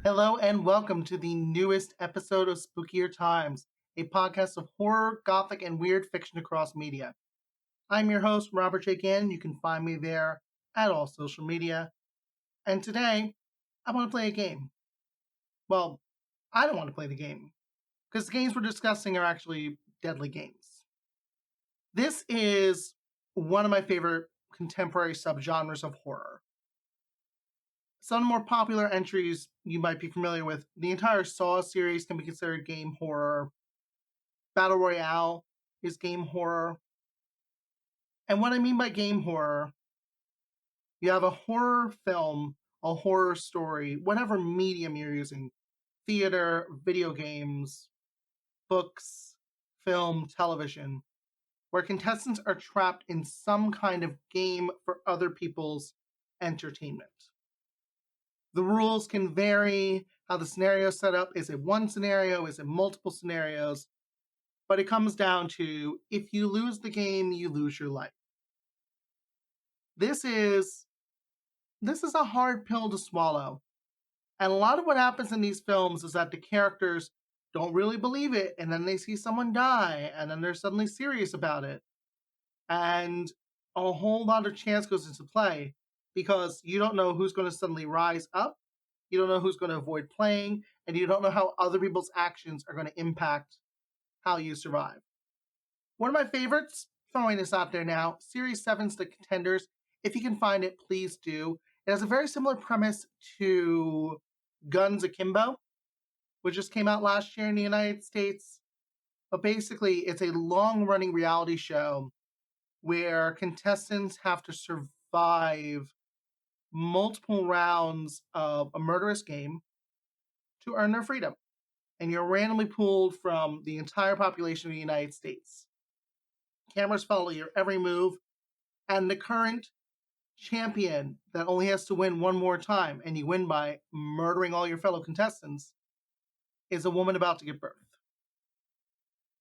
Hello and welcome to the newest episode of Spookier Times, a podcast of horror, gothic, and weird fiction across media. I'm your host, Robert J. Gannon. You can find me there at all social media. And today, I want to play a game. Well, I don't want to play the game, because the games we're discussing are actually deadly games. This is one of my favorite contemporary subgenres of horror. Some more popular entries you might be familiar with. The entire Saw series can be considered game horror. Battle Royale is game horror. And what I mean by game horror, you have a horror film, a horror story, whatever medium you're using, theater, video games, books, film, television, where contestants are trapped in some kind of game for other people's entertainment. The rules can vary, how the scenario is set up. Is it one scenario? Is it multiple scenarios? But it comes down to, if you lose the game, you lose your life. This is a hard pill to swallow. And a lot of what happens in these films is that the characters don't really believe it, and then they see someone die, and then they're suddenly serious about it. And a whole lot of chance goes into play because you don't know who's going to suddenly rise up, you don't know who's going to avoid playing, and you don't know how other people's actions are going to impact how you survive. One of my favorites, throwing this out there now, Series 7's The Contenders. If you can find it, please do. It has a very similar premise to Guns Akimbo, which just came out last year in the United States. But basically, it's a long-running reality show where contestants have to survive multiple rounds of a murderous game to earn their freedom. And you're randomly pulled from the entire population of the United States. Cameras follow your every move, and the current champion that only has to win one more time, and you win by murdering all your fellow contestants, is a woman about to give birth.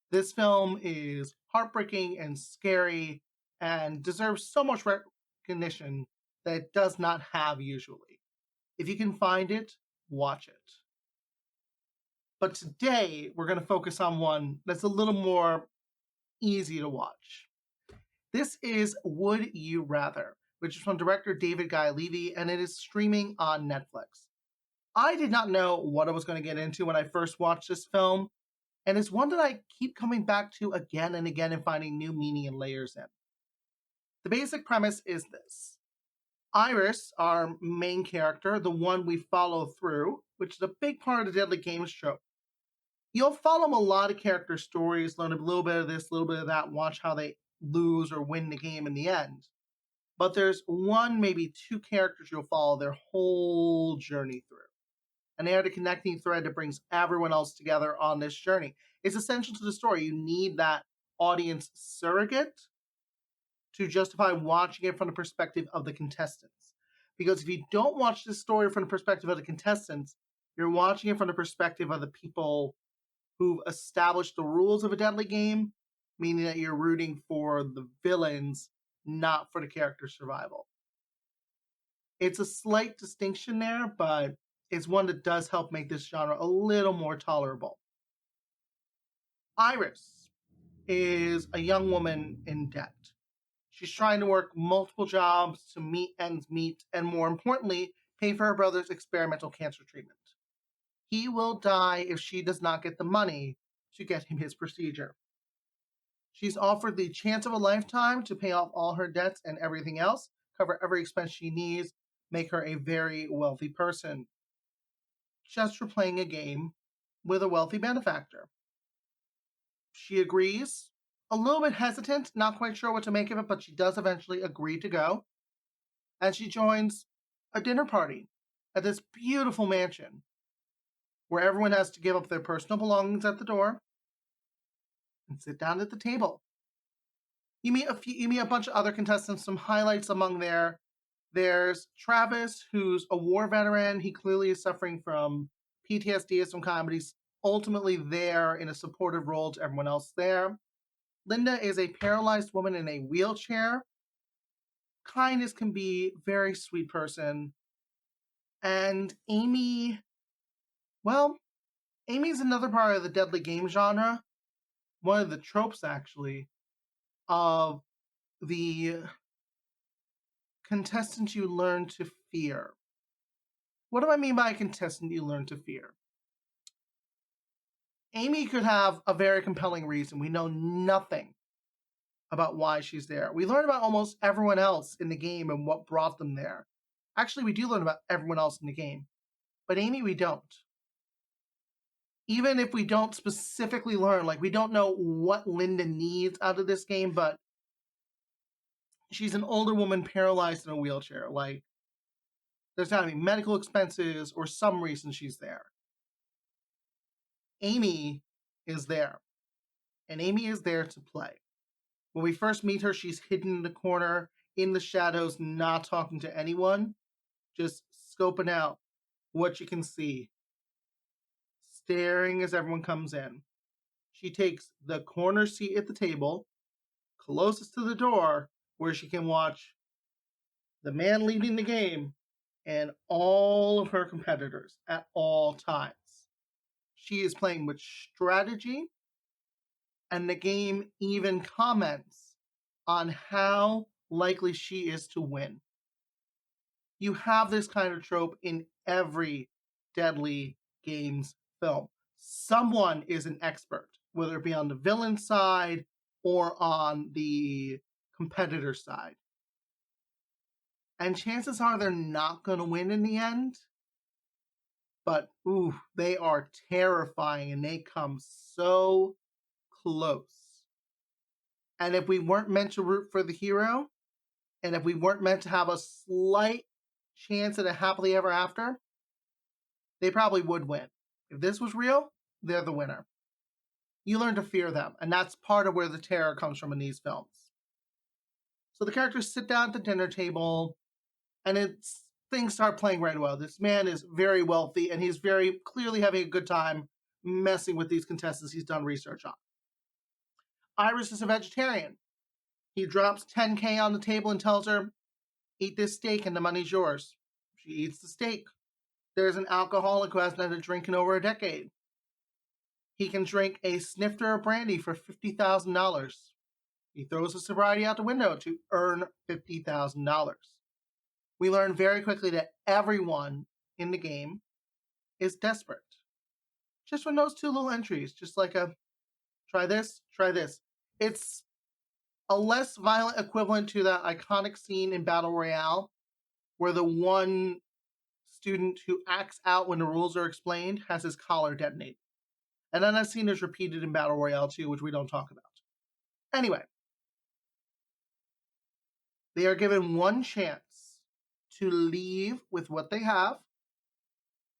This film is heartbreaking and scary and deserves so much recognition that it does not have usually. If you can find it, watch it. But today, we're going to focus on one that's a little more easy to watch. This is Would You Rather, which is from director David Guy Levy, and it is streaming on Netflix. I did not know what I was going to get into when I first watched this film, and it's one that I keep coming back to again and again and finding new meaning and layers in. The basic premise is this. Iris, our main character, the one we follow through, which is a big part of the Deadly Games trope. You'll follow a lot of character stories, learn a little bit of this, a little bit of that, watch how they lose or win the game in the end. But there's one, maybe two characters you'll follow their whole journey through. And they are the connecting thread that brings everyone else together on this journey. It's essential to the story. You need that audience surrogate to justify watching it from the perspective of the contestants. Because if you don't watch this story from the perspective of the contestants, you're watching it from the perspective of the people who've established the rules of a deadly game, meaning that you're rooting for the villains, not for the character's survival. It's a slight distinction there, but it's one that does help make this genre a little more tolerable. Iris is a young woman in debt. She's trying to work multiple jobs to meet ends meet, and more importantly, pay for her brother's experimental cancer treatment. He will die if she does not get the money to get him his procedure. She's offered the chance of a lifetime to pay off all her debts and everything else, cover every expense she needs, make her a very wealthy person, just for playing a game with a wealthy benefactor. She agrees, a little bit hesitant, not quite sure what to make of it, but she does eventually agree to go. And she joins a dinner party at this beautiful mansion where everyone has to give up their personal belongings at the door and sit down at the table. You meet a bunch of other contestants. Some highlights among there's Travis, who's a war veteran. He clearly is suffering from PTSD of some kind, but he's ultimately there in a supportive role to everyone else there. Linda is a paralyzed woman in a wheelchair. Kind as can be, very sweet person. And Amy Well, Amy's another part of the deadly game genre, one of the tropes actually, of the contestant you learn to fear. What do I mean by a contestant you learn to fear? Amy could have a very compelling reason. We know nothing about why she's there. We learn about almost everyone else in the game and what brought them there. Actually, we do learn about everyone else in the game, but Amy, we don't. Even if we don't specifically learn, like we don't know what Linda needs out of this game, but she's an older woman paralyzed in a wheelchair. Like, there's got to be medical expenses or some reason she's there. Amy is there, and Amy is there to play. When we first meet her, she's hidden in the corner, in the shadows, not talking to anyone, just scoping out what you can see, staring as everyone comes in. She takes the corner seat at the table, closest to the door, where she can watch the man leading the game and all of her competitors at all times. She is playing with strategy, and the game even comments on how likely she is to win. You have this kind of trope in every Deadly Games film. Someone is an expert, whether it be on the villain side or on the competitor side. And chances are they're not going to win in the end. But, ooh, they are terrifying and they come so close. And if we weren't meant to root for the hero, and if we weren't meant to have a slight chance at a happily ever after, they probably would win. If this was real, they're the winner. You learn to fear them, and that's part of where the terror comes from in these films. So the characters sit down at the dinner table, and things start playing right well. This man is very wealthy, and he's very clearly having a good time messing with these contestants he's done research on. Iris is a vegetarian. He drops $10K on the table and tells her, eat this steak and the money's yours. She eats the steak. There's an alcoholic who hasn't had a drink in over a decade. He can drink a snifter of brandy for $50,000. He throws his sobriety out the window to earn $50,000. We learn very quickly that everyone in the game is desperate. Just from those two little entries, just like a try this, try this. It's a less violent equivalent to that iconic scene in Battle Royale where the one student who acts out when the rules are explained has his collar detonated. And then that scene is repeated in Battle Royale too, which we don't talk about. Anyway, they are given one chance to leave with what they have,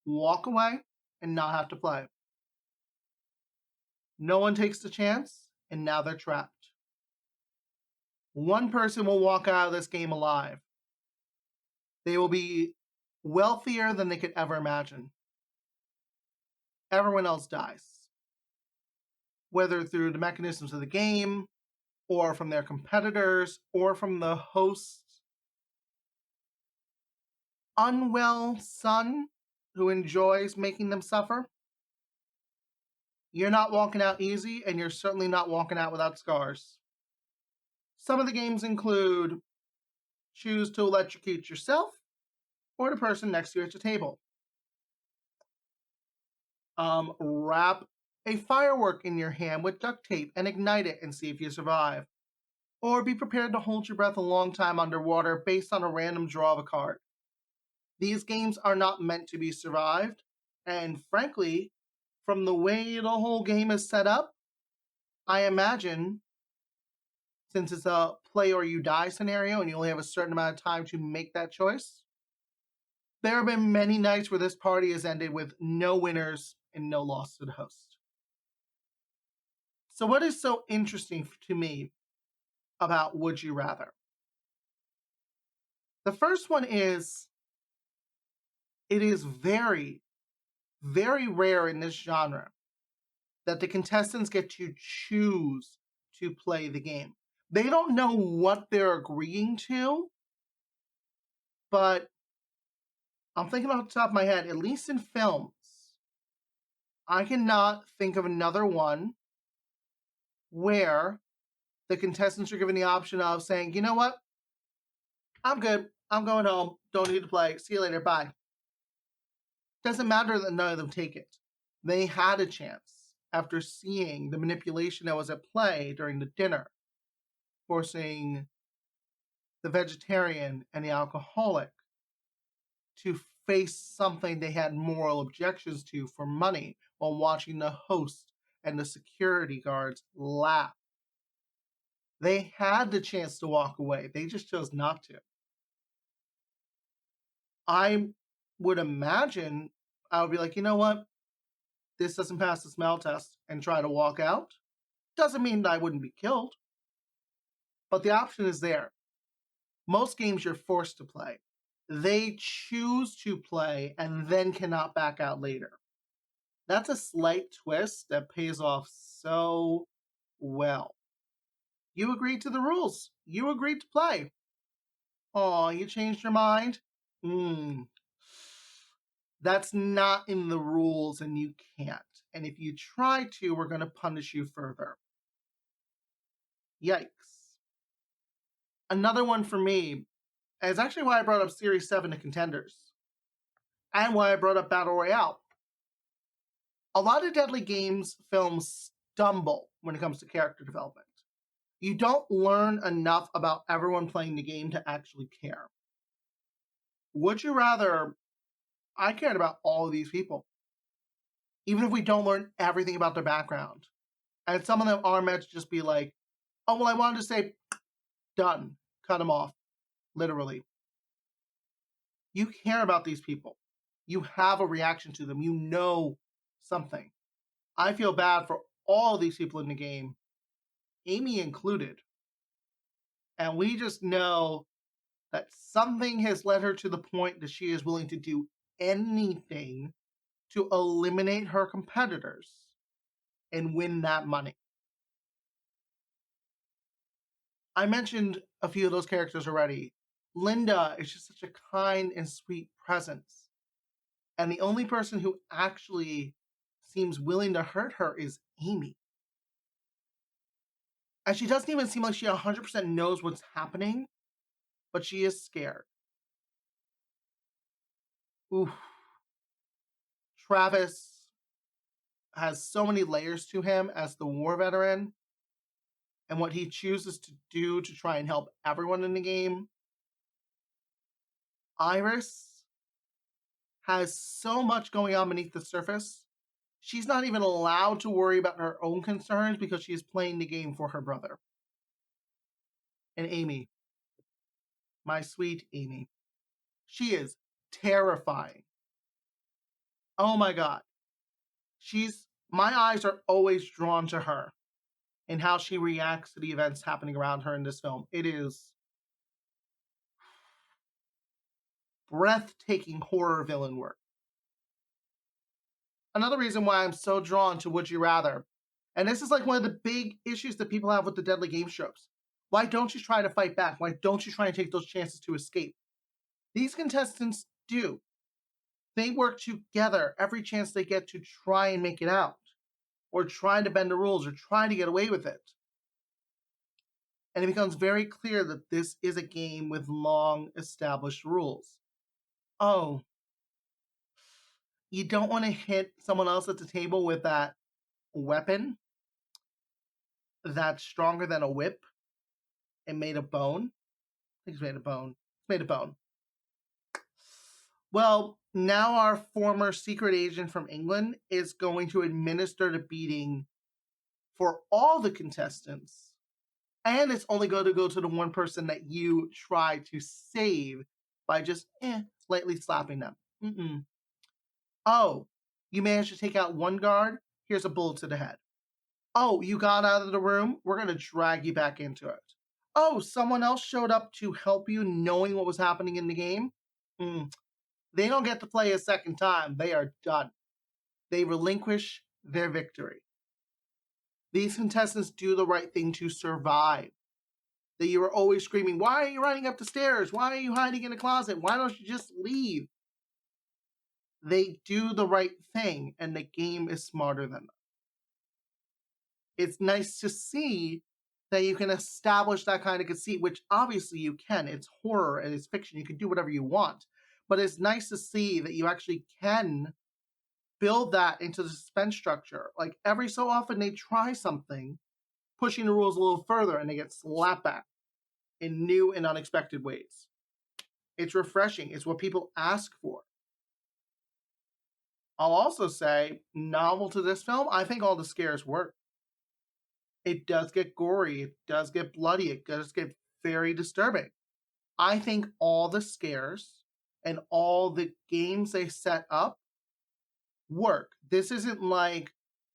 walk away, and not have to play. No one takes the chance, and now they're trapped. One person will walk out of this game alive. They will be wealthier than they could ever imagine. Everyone else dies. Whether through the mechanisms of the game, or from their competitors, or from the host's unwell son who enjoys making them suffer. You're not walking out easy, and you're certainly not walking out without scars. Some of the games include choose to electrocute yourself or the person next to you at your table. Wrap a firework in your hand with duct tape and ignite it and see if you survive. Or be prepared to hold your breath a long time underwater based on a random draw of a card. These games are not meant to be survived, and frankly, from the way the whole game is set up, I imagine, since it's a play or you die scenario and you only have a certain amount of time to make that choice, there have been many nights where this party has ended with no winners and no loss to the host. So what is so interesting to me about Would You Rather? The first one is, it is very, very rare in this genre that the contestants get to choose to play the game. They don't know what they're agreeing to, but I'm thinking off the top of my head, at least in films, I cannot think of another one where the contestants are given the option of saying, you know what? I'm good. I'm going home. Don't need to play. See you later. Bye. Doesn't matter that none of them take it. They had a chance after seeing the manipulation that was at play during the dinner, forcing the vegetarian and the alcoholic to face something they had moral objections to for money while watching the host and the security guards laugh. They had the chance to walk away. They just chose not to. I would imagine I would be like, you know what? This doesn't pass the smell test and try to walk out. Doesn't mean that I wouldn't be killed, but the option is there. Most games you're forced to play. They choose to play and then cannot back out later. That's a slight twist that pays off so well. You agreed to the rules. You agreed to play. Oh, you changed your mind? That's not in the rules and you can't. And if you try to, we're going to punish you further. Yikes. Another one for me is actually why I brought up Series 7 to Contenders and why I brought up Battle Royale. A lot of Deadly Games films stumble when it comes to character development. You don't learn enough about everyone playing the game to actually care. Would you rather? I cared about all of these people, even if we don't learn everything about their background. And some of them are meant to just be like, oh, well, I wanted to say, done, cut them off, literally. You care about these people. You have a reaction to them. You know something. I feel bad for all these people in the game, Amy included. And we just know that something has led her to the point that she is willing to do anything to eliminate her competitors and win that money. I mentioned a few of those characters already. Linda is just such a kind and sweet presence. And the only person who actually seems willing to hurt her is Amy. And she doesn't even seem like she 100% knows what's happening, but she is scared. Oof. Travis has so many layers to him as the war veteran and what he chooses to do to try and help everyone in the game. Iris has so much going on beneath the surface. She's not even allowed to worry about her own concerns because she is playing the game for her brother. And Amy, my sweet Amy, she is terrifying. Oh my God. My eyes are always drawn to her and how she reacts to the events happening around her in this film. It is breathtaking horror villain work. Another reason why I'm so drawn to Would You Rather, and this is like one of the big issues that people have with the Deadly Game shows. Why don't you try to fight back? Why don't you try and take those chances to escape? These contestants do. They work together every chance they get to try and make it out, or try to bend the rules, or try to get away with it. And it becomes very clear that this is a game with long established rules. Oh, you don't want to hit someone else at the table with that weapon that's stronger than a whip and made of bone. I think it's made of bone. It's made of bone. Well, now our former secret agent from England is going to administer the beating for all the contestants. And it's only going to go to the one person that you try to save by just slightly slapping them. Oh, you managed to take out one guard? Here's a bullet to the head. Oh, you got out of the room? We're going to drag you back into it. Oh, someone else showed up to help you knowing what was happening in the game? They don't get to play a second time. They are done. They relinquish their victory. These contestants do the right thing to survive. That you are always screaming, why are you running up the stairs? Why are you hiding in a closet? Why don't you just leave? they do the right thing and the game is smarter than them. It's nice to see that you can establish that kind of conceit, which obviously you can. It's horror and it's fiction. You can do whatever you want. But it's nice to see that you actually can build that into the suspense structure. Like every so often they try something, pushing the rules a little further, and they get slapped back in new and unexpected ways. It's refreshing. It's what people ask for. I'll also say, novel to this film, I think all the scares work. It does get gory, it does get bloody, it does get very disturbing. I think all the scares and all the games they set up work. This isn't like,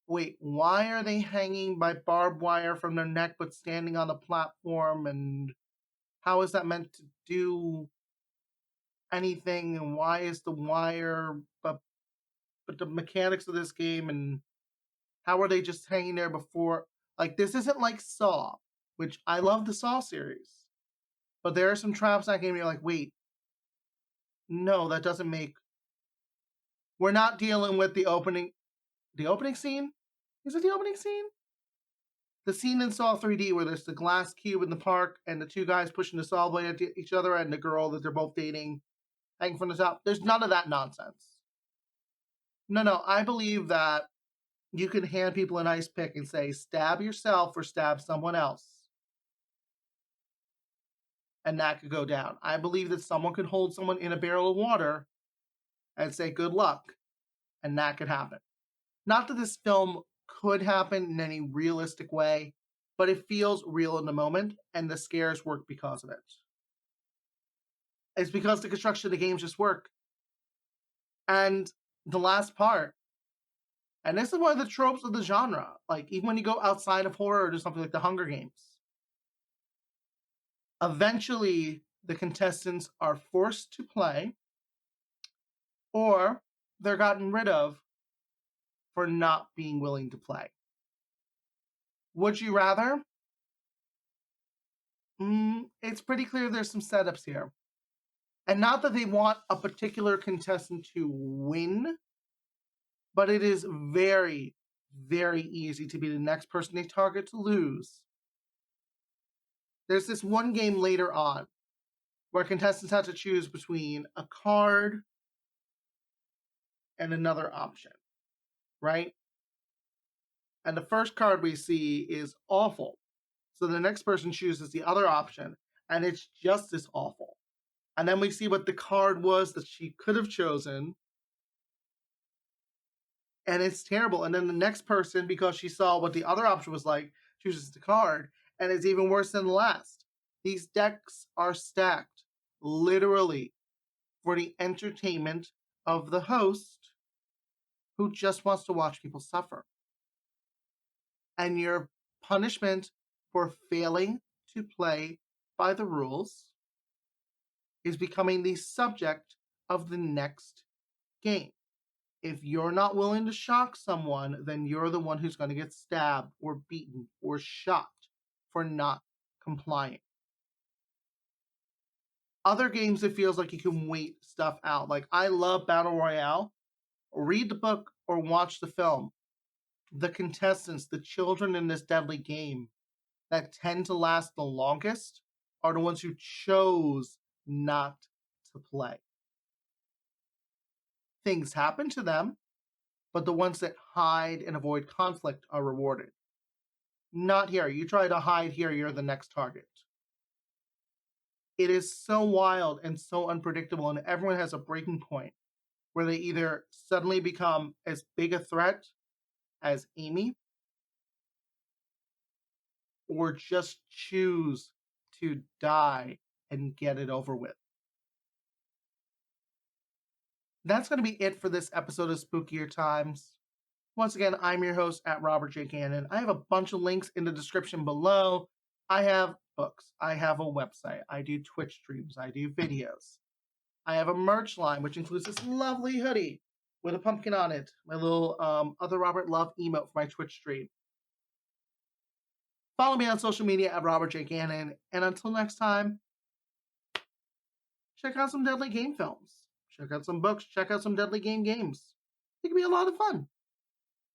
wait, why are they hanging by barbed wire from their neck but standing on the platform? And how is that meant to do anything? And why is the wire, but the mechanics of this game, and how are they just hanging there before? Like, this isn't like Saw, which I love the Saw series. But there are some traps in that game you're like, wait, no, that doesn't make. We're not dealing with the opening. The opening scene? Is it the opening scene? The scene in Saw 3D where there's the glass cube in the park and the two guys pushing the saw blade at each other and the girl that they're both dating hanging from the top. There's none of that nonsense. No, I believe that you can hand people an ice pick and say, stab yourself or stab someone else. And that could go down. I believe that someone could hold someone in a barrel of water and say, good luck. And that could happen. Not that this film could happen in any realistic way, but it feels real in the moment, and the scares work because of it. It's because the construction of the games just work. And the last part, and this is one of the tropes of the genre, like even when you go outside of horror or do something like the Hunger Games, eventually the contestants are forced to play or they're gotten rid of for not being willing to play. Would you rather? It's pretty clear there's some setups here. And not that they want a particular contestant to win, but it is very, very easy to be the next person they target to lose. There's this one game later on where contestants have to choose between a card and another option, right? And the first card we see is awful. So the next person chooses the other option, and it's just as awful. And then we see what the card was that she could have chosen, and it's terrible. And then the next person, because she saw what the other option was like, chooses the card, and it's even worse than the last. These decks are stacked literally for the entertainment of the host who just wants to watch people suffer. And your punishment for failing to play by the rules is becoming the subject of the next game. If you're not willing to shock someone, then you're the one who's going to get stabbed or beaten or shot for not complying. Other games, it feels like you can wait stuff out. Like, I love Battle Royale. Read the book or watch the film. The contestants, the children in this deadly game that tend to last the longest are the ones who chose not to play. Things happen to them, but the ones that hide and avoid conflict are rewarded. Not here. You try to hide here, you're the next target. It is so wild and so unpredictable, and everyone has a breaking point where they either suddenly become as big a threat as Amy or just choose to die and get it over with. That's going to be it for this episode of Spookier Times. Once again, I'm your host at Robert J. Cannon. I have a bunch of links in the description below. I have books. I have a website. I do Twitch streams. I do videos. I have a merch line, which includes this lovely hoodie with a pumpkin on it. My little Other Robert Love emote for my Twitch stream. Follow me on social media at Robert J. Cannon. And until next time, check out some deadly game films. check out some books, check out some Deadly Game games. It can be a lot of fun.